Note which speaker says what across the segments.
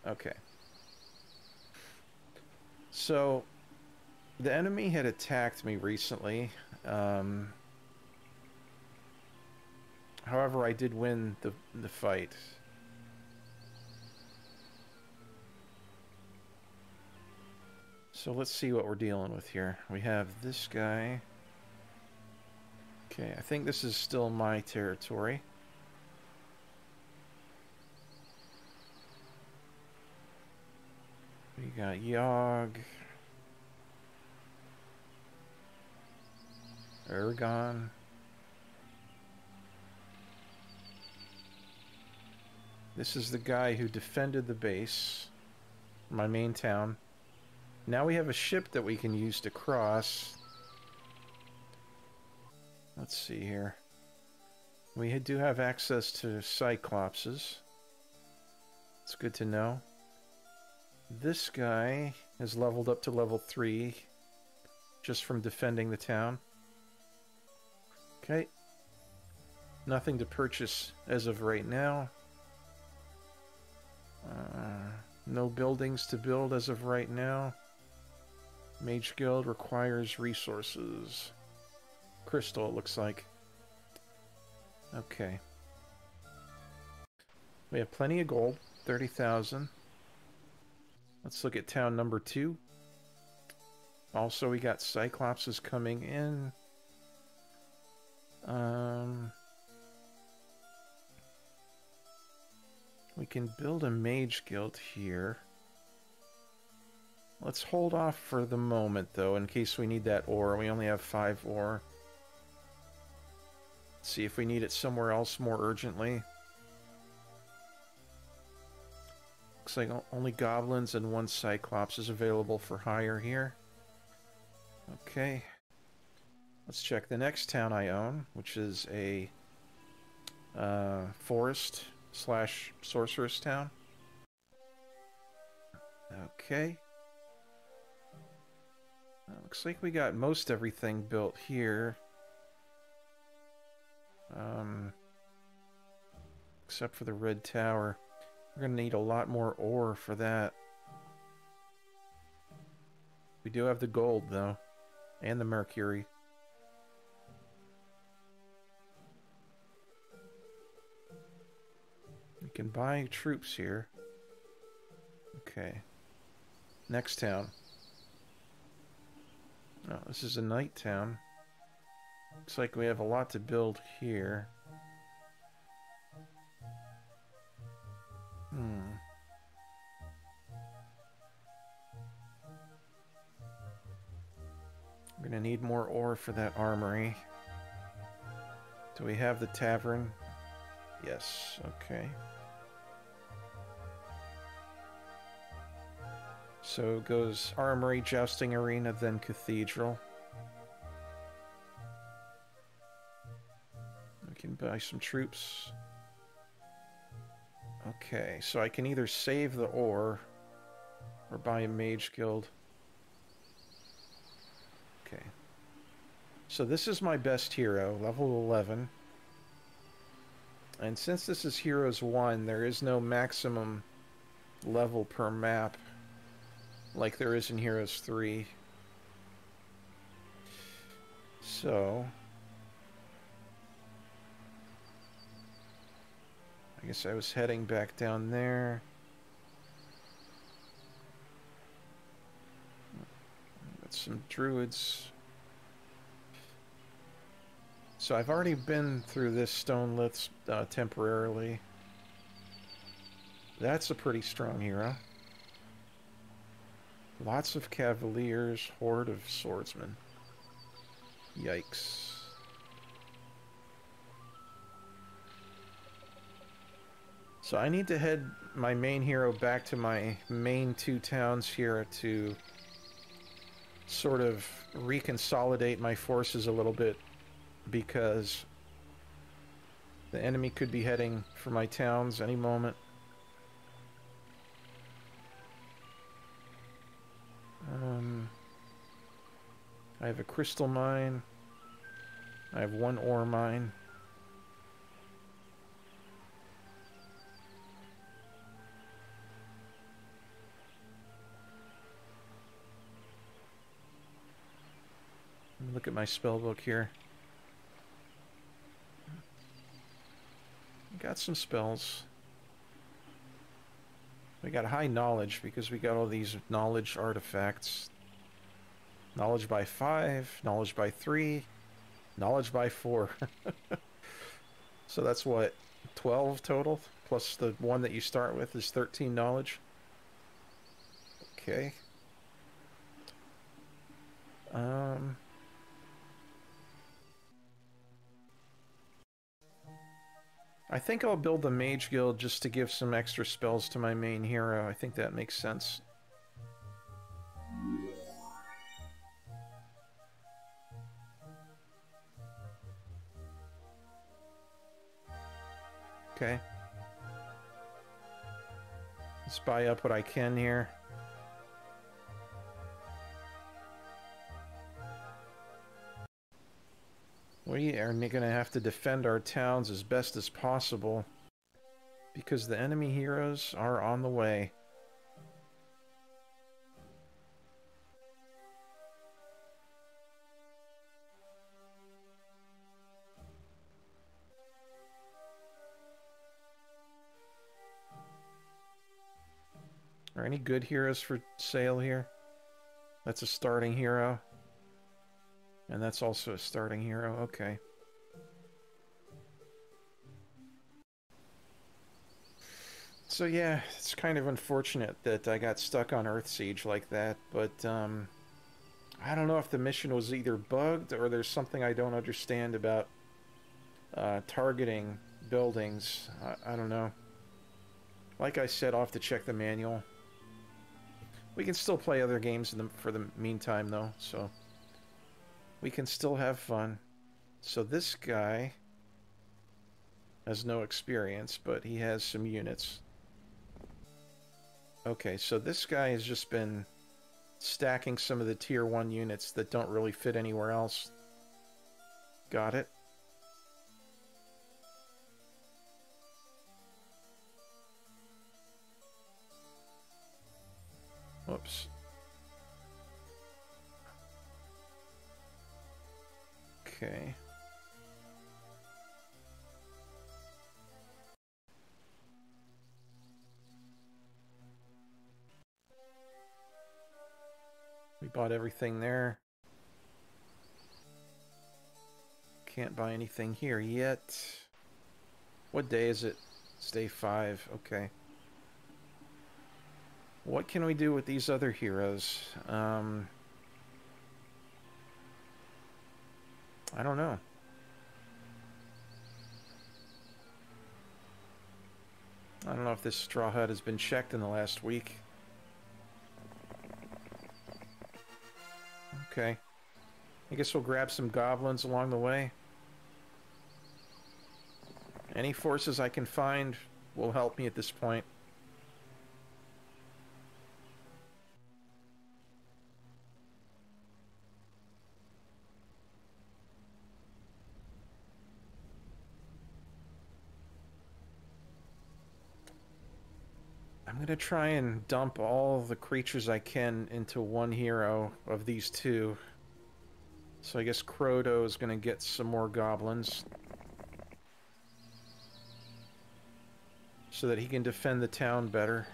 Speaker 1: Okay. So, the enemy had attacked me recently. However, I did win the fight. So let's see what we're dealing with here. We have this guy. Okay, I think this is still my territory. We got Yogg. Aragon. This is the guy who defended the base, my main town. Now we have a ship that we can use to cross. Let's see here. We do have access to Cyclopses. It's good to know. This guy has leveled up to level 3 just from defending the town. Okay. Nothing to purchase as of right now. No buildings to build as of right now. Mage Guild requires resources. Crystal, it looks like. Okay. We have plenty of gold. 30,000. Let's look at town number 2. Also, we got Cyclopses coming in. We can build a mage guild here. Let's hold off for the moment, though, in case we need that ore. We only have 5 ore. Let's see if we need it somewhere else more urgently. Looks like only goblins and 1 cyclops is available for hire here. Okay. Let's check the next town I own, which is a forest / sorceress town. Okay. Looks like we got most everything built here. Except for the red tower. We're gonna need a lot more ore for that. We do have the gold, though. And the mercury. We can buy troops here. Okay. Next town. Oh, this is a night town. Looks like we have a lot to build here. We're gonna need more ore for that armory. Do we have the tavern? Yes, okay. So it goes armory, jousting arena, then cathedral. We can buy some troops. Okay, so I can either save the ore or buy a mage guild. Okay. So this is my best hero, level 11. And since this is Heroes 1, there is no maximum level per map like there is in Heroes 3. So I guess I was heading back down there. Got some druids. So I've already been through this stone liths temporarily. That's a pretty strong hero. Lots of cavaliers, horde of swordsmen. Yikes. So I need to head my main hero back to my main 2 towns here to sort of reconsolidate my forces a little bit, because the enemy could be heading for my towns any moment. I have a crystal mine. I have 1 ore mine. look at my spell book here. Got some spells. We got high knowledge because we got all these knowledge artifacts. Knowledge by 5, knowledge by 3, knowledge by 4. So that's what, 12 total? Plus the one that you start with is 13 knowledge. Okay. I think I'll build the Mage Guild just to give some extra spells to my main hero. I think that makes sense. Okay. Let's buy up what I can here. We are going to have to defend our towns as best as possible because the enemy heroes are on the way. Are any good heroes for sale here? That's a starting hero. And that's also a starting hero. Okay. So yeah, it's kind of unfortunate that I got stuck on Earthsiege like that, but I don't know if the mission was either bugged or there's something I don't understand about targeting buildings. I don't know. Like I said, I'll have to check the manual. We can still play other games for the meantime, though, so we can still have fun. So this guy has no experience, but he has some units. Okay, so this guy has just been stacking some of the tier 1 units that don't really fit anywhere else. Got it. Whoops. Okay. We bought everything there. Can't buy anything here yet. What day is it? It's day 5. Okay. What can we do with these other heroes? I don't know. I don't know if this straw hut has been checked in the last week. Okay. I guess we'll grab some goblins along the way. Any forces I can find will help me at this point. I'm going to try and dump all the creatures I can into one hero of these two. So I guess Croto is going to get some more goblins. So that he can defend the town better.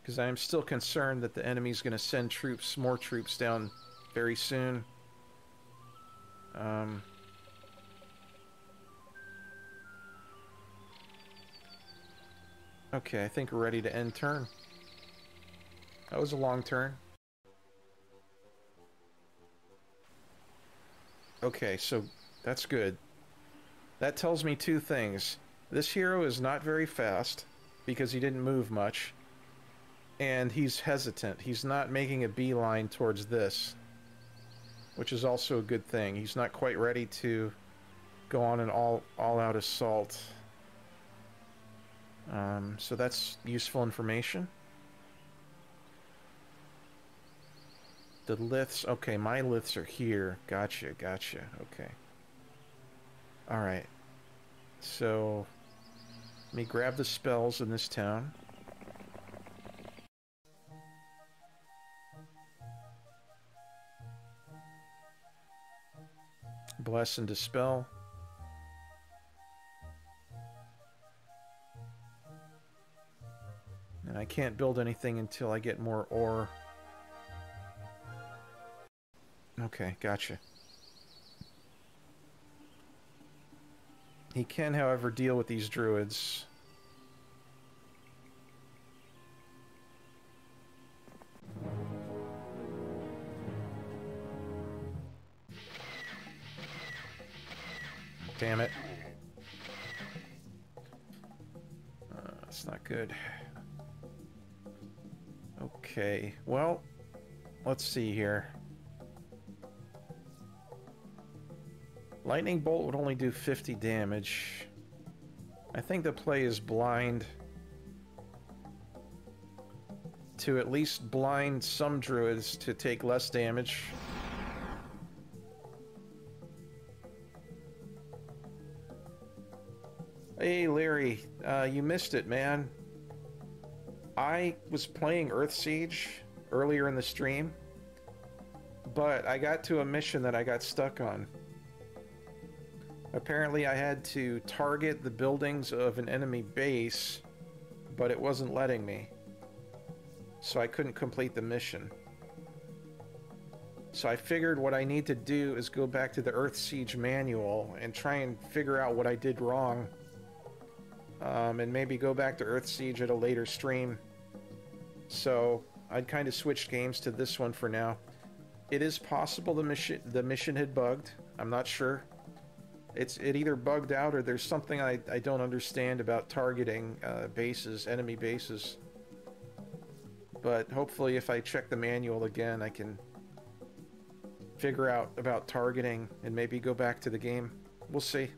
Speaker 1: Because I am still concerned that the enemy's going to send troops, more troops down very soon. Okay, I think we're ready to end turn. That was a long turn. Okay, so that's good. That tells me two things. This hero is not very fast because he didn't move much. And he's hesitant. He's not making a beeline towards this, which is also a good thing. He's not quite ready to go on an all-out assault. So that's useful information. The liths, okay, my liths are here. Gotcha, gotcha, okay. Alright. So, let me grab the spells in this town. Bless and Dispel. And I can't build anything until I get more ore. Okay, gotcha. He can, however, deal with these druids. Damn it. That's not good. Okay, well, let's see here. Lightning Bolt would only do 50 damage. I think the play is blind. To at least blind some druids to take less damage. Hey, Larry, you missed it, man. I was playing Earthsiege earlier in the stream, but I got to a mission that I got stuck on. Apparently I had to target the buildings of an enemy base, but it wasn't letting me. So I couldn't complete the mission. So I figured what I need to do is go back to the Earthsiege manual and try and figure out what I did wrong. And maybe go back to Earthsiege at a later stream. So I'd kind of switch games to this one for now. It is possible the mission had bugged. I'm not sure. It either bugged out or there's something I don't understand about targeting bases, enemy bases. But hopefully if I check the manual again, I can figure out about targeting and maybe go back to the game. We'll see.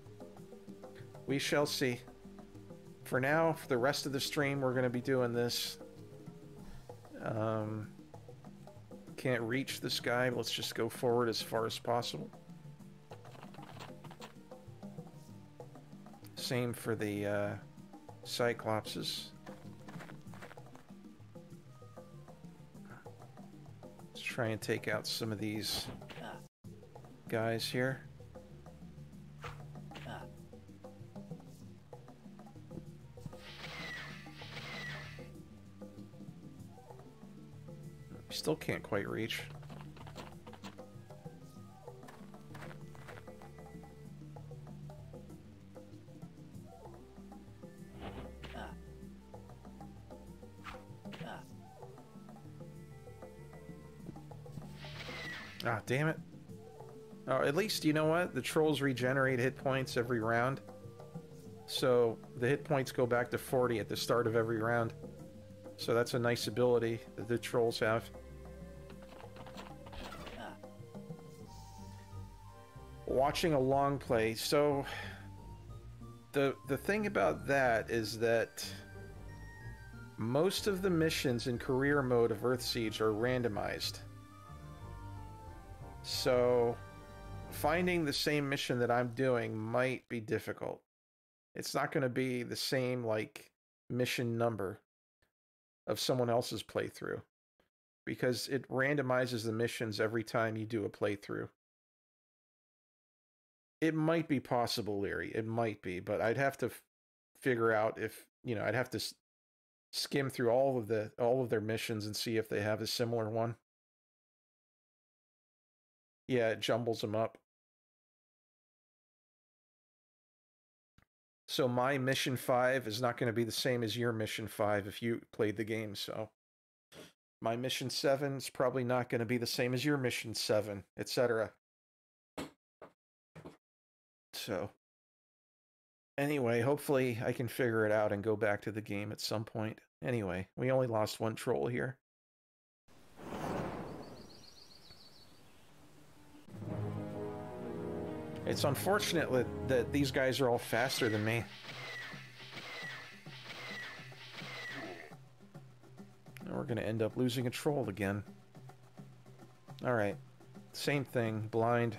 Speaker 1: We shall see. For now, for the rest of the stream, we're going to be doing this. Can't reach this guy. Let's just go forward as far as possible. Same for the Cyclopses. Let's try and take out some of these guys here. Still can't quite reach. Ah, damn it. Oh, at least, you know what? The trolls regenerate hit points every round. So the hit points go back to 40 at the start of every round. So that's a nice ability that the trolls have. Watching a long play. So the thing about that is that most of the missions in career mode of Earthsiege are randomized. So finding the same mission that I'm doing might be difficult. It's not going to be the same, like, mission number of someone else's playthrough, because it randomizes the missions every time you do a playthrough. It might be possible, Leary. It might be, but I'd have to figure out if, you know, I'd have to skim through all of their missions and see if they have a similar one. Yeah, it jumbles them up. So my mission 5 is not going to be the same as your mission 5 if you played the game, so my mission 7 is probably not going to be the same as your mission 7, etc. So anyway, hopefully I can figure it out and go back to the game at some point. Anyway, we only lost one troll here. It's unfortunate that these guys are all faster than me. And we're going to end up losing a troll again. Alright. Same thing. Blind.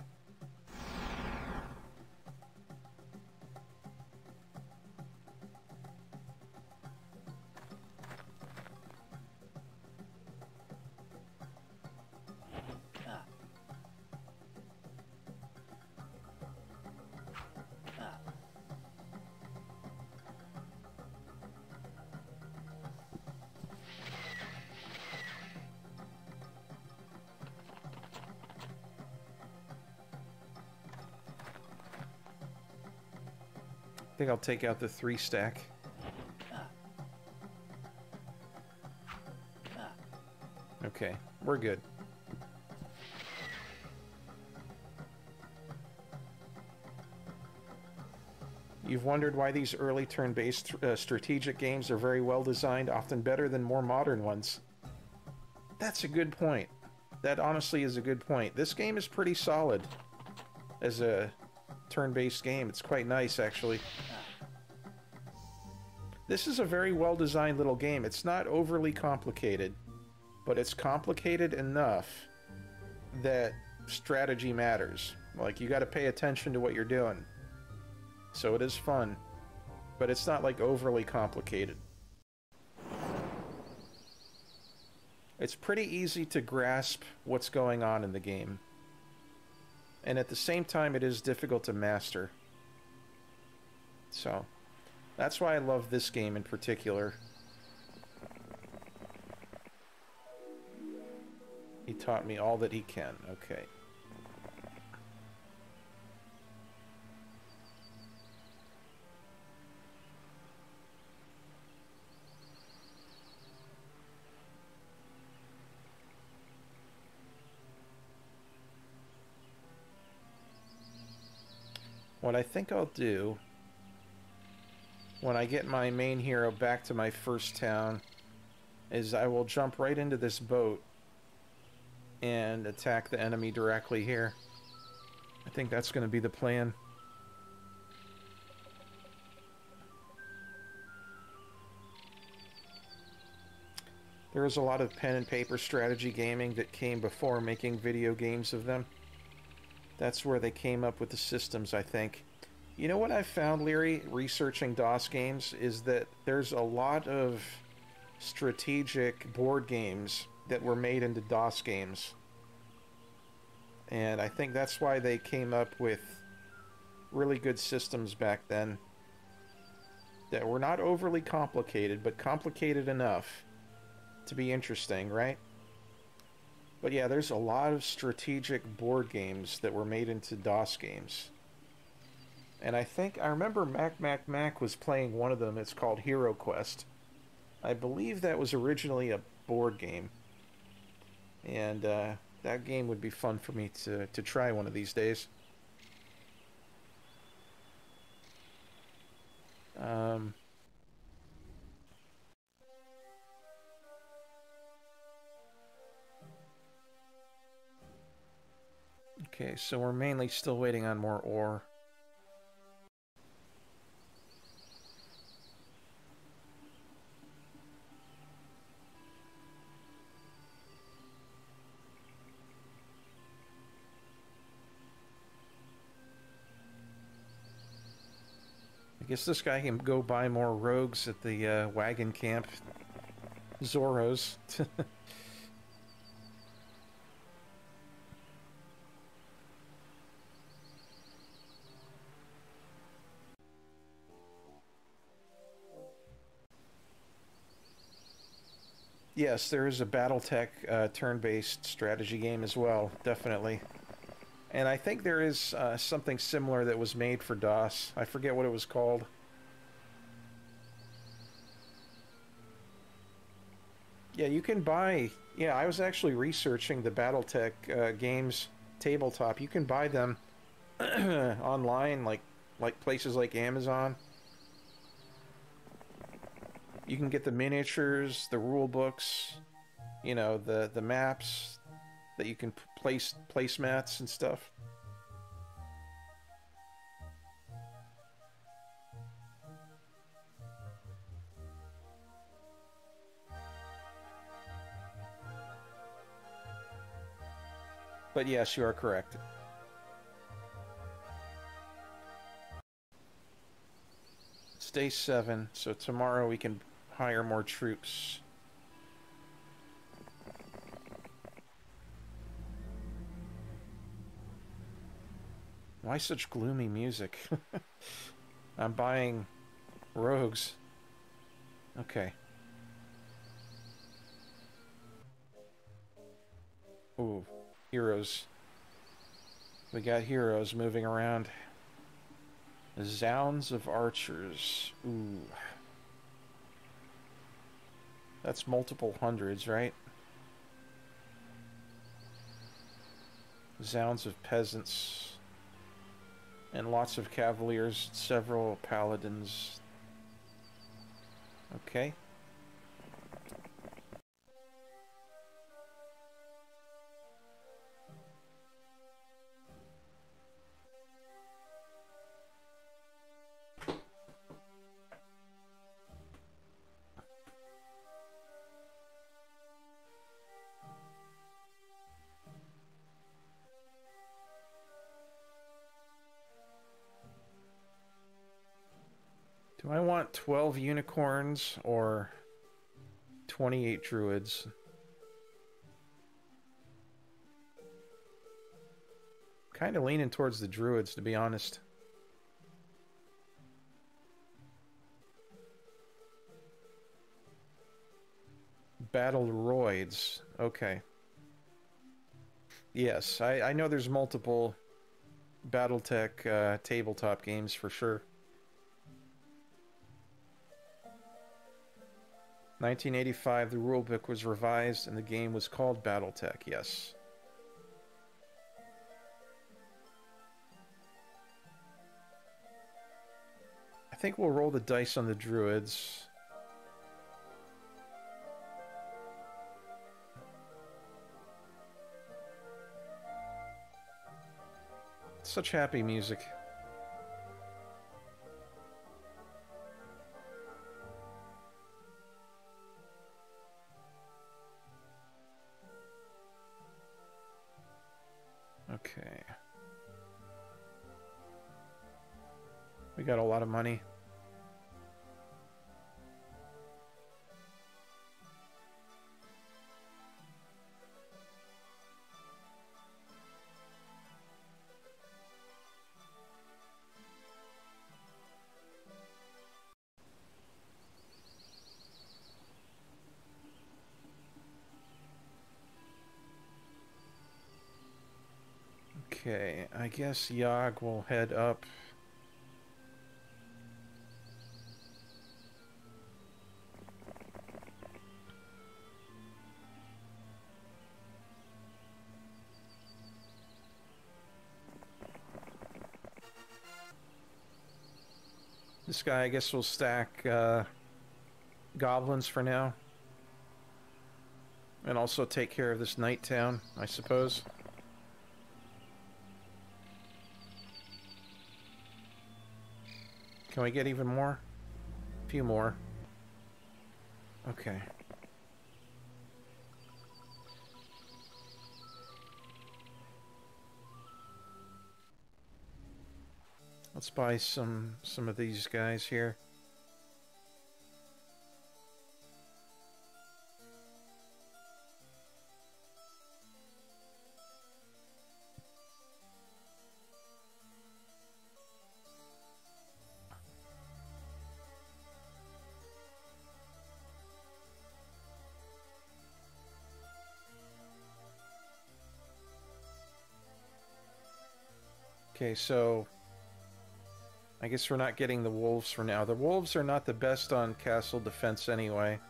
Speaker 1: I think I'll take out the 3 stack. Okay, we're good. You've wondered why these early turn-based strategic games are very well designed, often better than more modern ones. That's a good point. That honestly is a good point. This game is pretty solid as a turn-based game. It's quite nice, actually. This is a very well-designed little game. It's not overly complicated, but it's complicated enough that strategy matters. Like, you gotta pay attention to what you're doing. So it is fun, but it's not like overly complicated. It's pretty easy to grasp what's going on in the game. And at the same time, it is difficult to master. So, that's why I love this game in particular. He taught me all that he can. Okay. What I think I'll do, when I get my main hero back to my first town, is I will jump right into this boat and attack the enemy directly here. I think that's going to be the plan. There was a lot of pen and paper strategy gaming that came before making video games of them. That's where they came up with the systems, I think. You know what I've found, Leary, researching DOS games, is that there's a lot of strategic board games that were made into DOS games. And I think that's why they came up with really good systems back then that were not overly complicated, but complicated enough to be interesting, right? But yeah, there's a lot of strategic board games that were made into DOS games. And I remember Mac was playing one of them. It's called Hero Quest. I believe that was originally a board game. And that game would be fun for me to try one of these days. Okay, so we're mainly still waiting on more ore. I guess this guy can go buy more rogues at the wagon camp. Zorros. Yes, there is a BattleTech turn-based strategy game as well, definitely. And I think there is something similar that was made for DOS. I forget what it was called. Yeah, you can buy... Yeah, I was actually researching the BattleTech games tabletop. You can buy them online, like places like Amazon. You can get the miniatures, the rule books, you know, the maps that you can place mats and stuff. But yes, you are correct. It's day 7, so tomorrow we can hire more troops. Why such gloomy music? I'm buying rogues. Okay. Ooh, heroes. We got heroes moving around. Zounds of archers. Ooh. That's multiple hundreds, right? Zounds of peasants. And lots of cavaliers, several paladins. Okay. Do I want 12 unicorns or 28 druids? Kind of leaning towards the druids, to be honest. Battle roids. Okay. Yes, I know there's multiple Battletech tabletop games for sure. 1985, the rulebook was revised and the game was called Battletech, yes. I think we'll roll the dice on the druids. Such happy music. Okay. We got a lot of money. Okay, I guess Yag will head up. This guy, I guess, will stack goblins for now. And also take care of this night town, I suppose. Can we get even more? A few more. Okay. Let's buy some of these guys here. Okay, so I guess we're not getting the wolves for now. The wolves are not the best on castle defense anyway.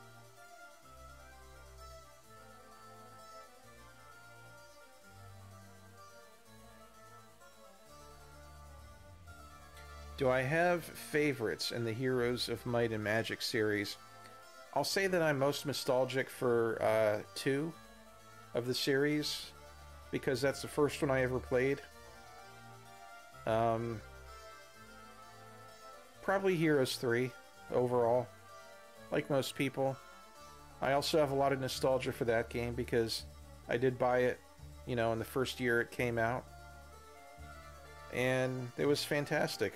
Speaker 1: Do I have favorites in the Heroes of Might and Magic series? I'll say that I'm most nostalgic for 2 of the series, because that's the first one I ever played. Probably Heroes 3 overall, like most people. I also have a lot of nostalgia for that game because I did buy it, you know, in the first year it came out. And it was fantastic,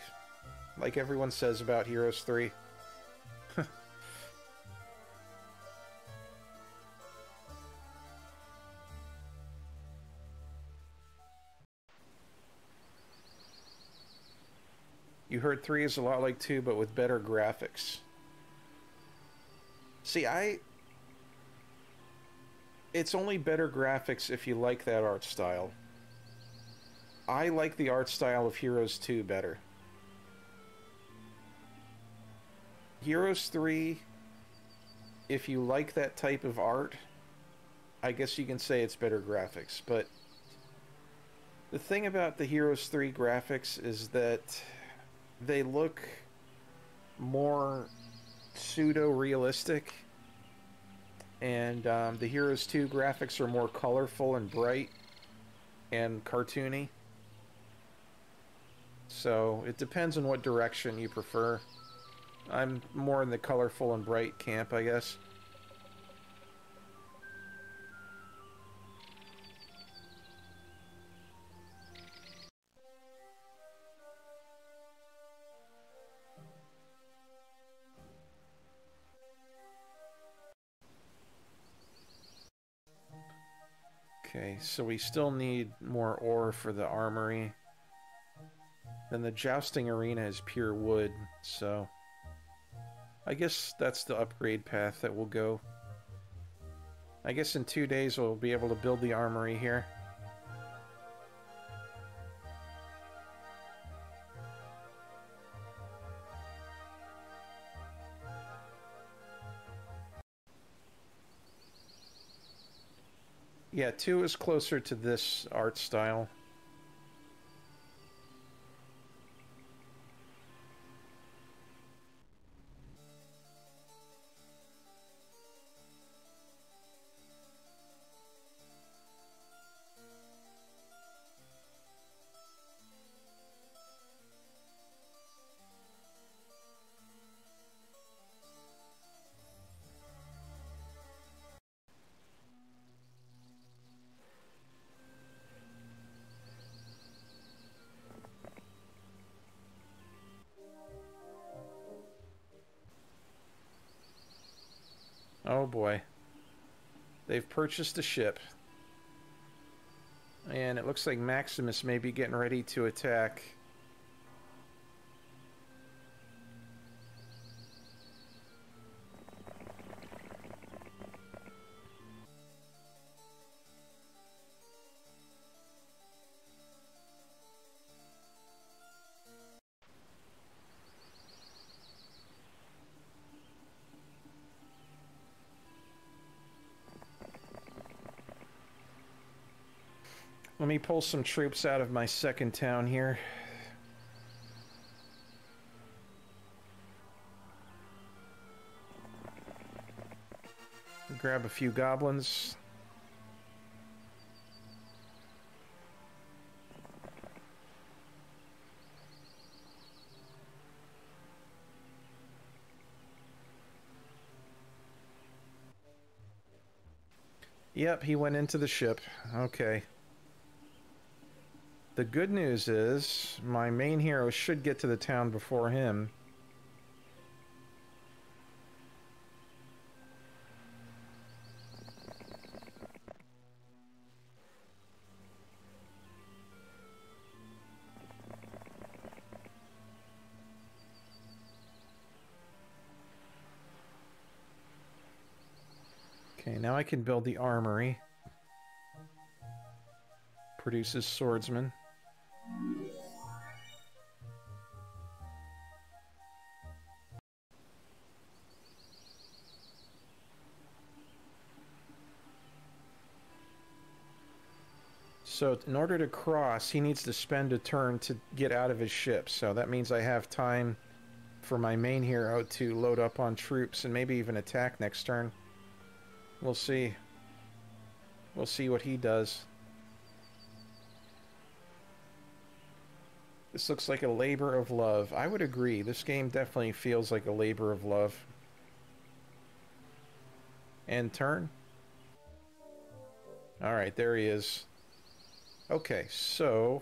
Speaker 1: like everyone says about Heroes 3. You heard 3 is a lot like 2, but with better graphics. See, it's only better graphics if you like that art style. I like the art style of Heroes 2 better. Heroes 3, if you like that type of art, I guess you can say it's better graphics, but the thing about the Heroes 3 graphics is that they look more pseudo-realistic, and the Heroes 2 graphics are more colorful and bright and cartoony. So it depends on what direction you prefer. I'm more in the colorful and bright camp, I guess. Okay, so we still need more ore for the armory. Then the jousting arena is pure wood, so I guess that's the upgrade path that we'll go. I guess in 2 days we'll be able to build the armory here. Yeah, 2 is closer to this art style. Oh boy. They've purchased a ship. And it looks like Maximus may be getting ready to attack. Let me pull some troops out of my second town here. Grab a few goblins. Yep, he went into the ship. Okay. The good news is, my main hero should get to the town before him. Okay, now I can build the armory. Produces swordsmen. So in order to cross, he needs to spend a turn to get out of his ship. So that means I have time for my main hero to load up on troops and maybe even attack next turn. We'll see. We'll see what he does. This looks like a labor of love. I would agree. This game definitely feels like a labor of love. End turn. Alright, there he is. Okay, so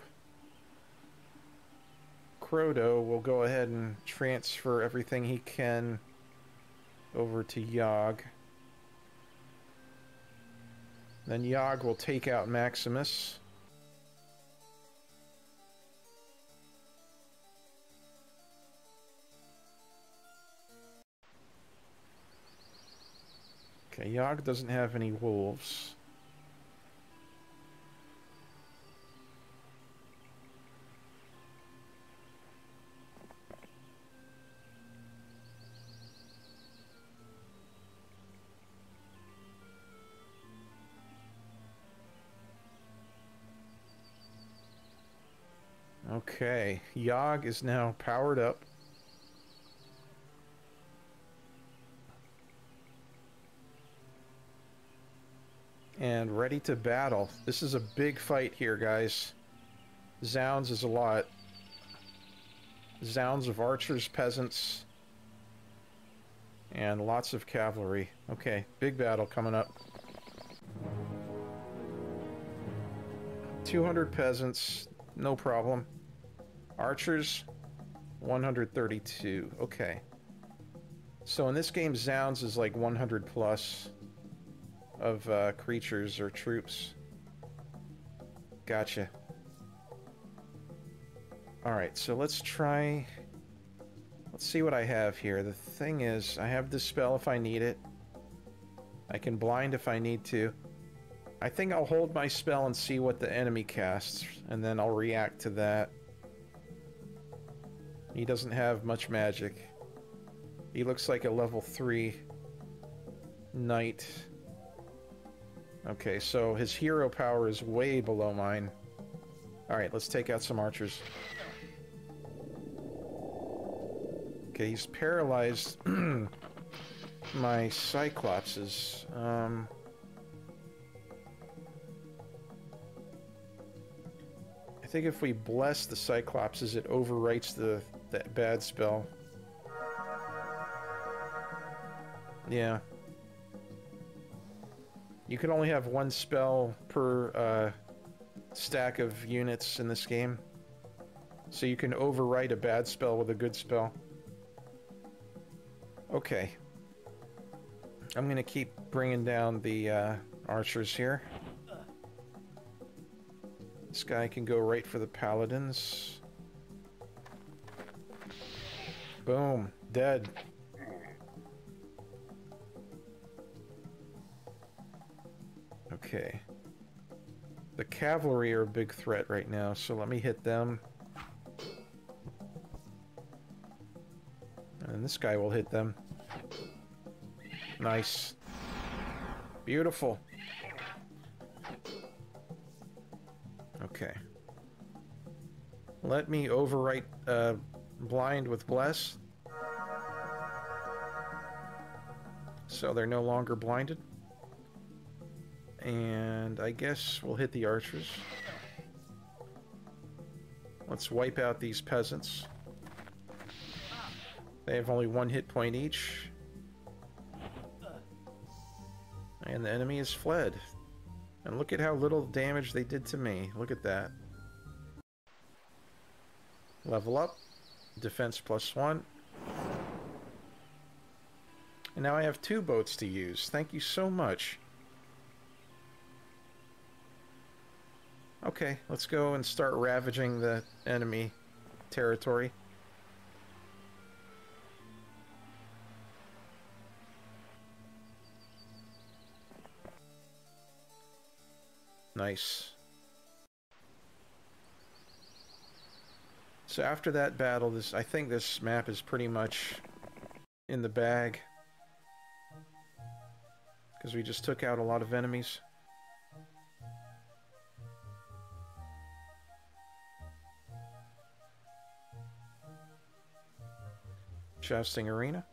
Speaker 1: Crodo will go ahead and transfer everything he can over to Yogg. Then Yogg will take out Maximus. Okay, Yogg doesn't have any wolves. Okay, Yogg is now powered up. And ready to battle. This is a big fight here, guys. Zounds is a lot. Zounds of archers, peasants, and lots of cavalry. Okay, big battle coming up. 200 peasants, no problem. Archers, 132. Okay. So in this game, Zounds is like 100 plus of creatures or troops. Gotcha. Alright, so let's try... Let's see what I have here. The thing is, I have this spell if I need it. I can blind if I need to. I think I'll hold my spell and see what the enemy casts, and then I'll react to that. He doesn't have much magic. He looks like a level 3 knight. Okay, so his hero power is way below mine. Alright, let's take out some archers. Okay, he's paralyzed my Cyclopses. I think if we bless the Cyclopses, it overwrites that bad spell. Yeah. You can only have one spell per stack of units in this game. So you can overwrite a bad spell with a good spell. Okay. I'm gonna keep bringing down the archers here. This guy can go right for the paladins. Boom. Dead. Okay. The cavalry are a big threat right now, so let me hit them. And this guy will hit them. Nice. Beautiful. Okay. Let me overwrite blind with bless. So they're no longer blinded. And I guess we'll hit the archers. Let's wipe out these peasants. They have only 1 hit point each. And the enemy has fled. And look at how little damage they did to me. Look at that. Level up. Defense +1. And now I have 2 boats to use. Thank you so much. Okay, let's go and start ravaging the enemy territory. Nice. So after that battle, I think this map is pretty much in the bag. Because we just took out a lot of enemies. Jousting arena.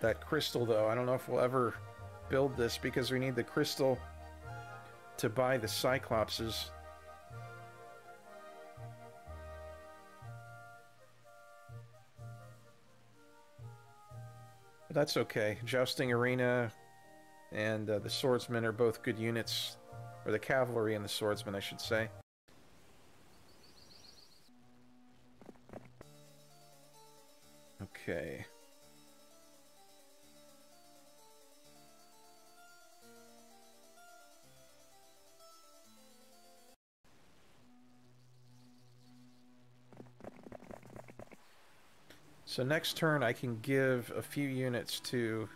Speaker 1: That crystal, though, I don't know if we'll ever build this because we need the crystal to buy the Cyclopses. But that's okay. Jousting arena and the swordsmen are both good units. Or the cavalry and the swordsmen, I should say. Okay. So next turn I can give a few units to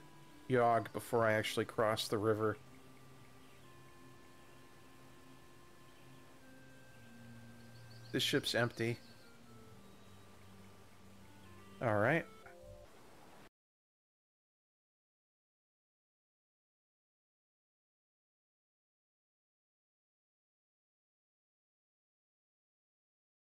Speaker 1: Yogg before I actually cross the river. This ship's empty. Alright.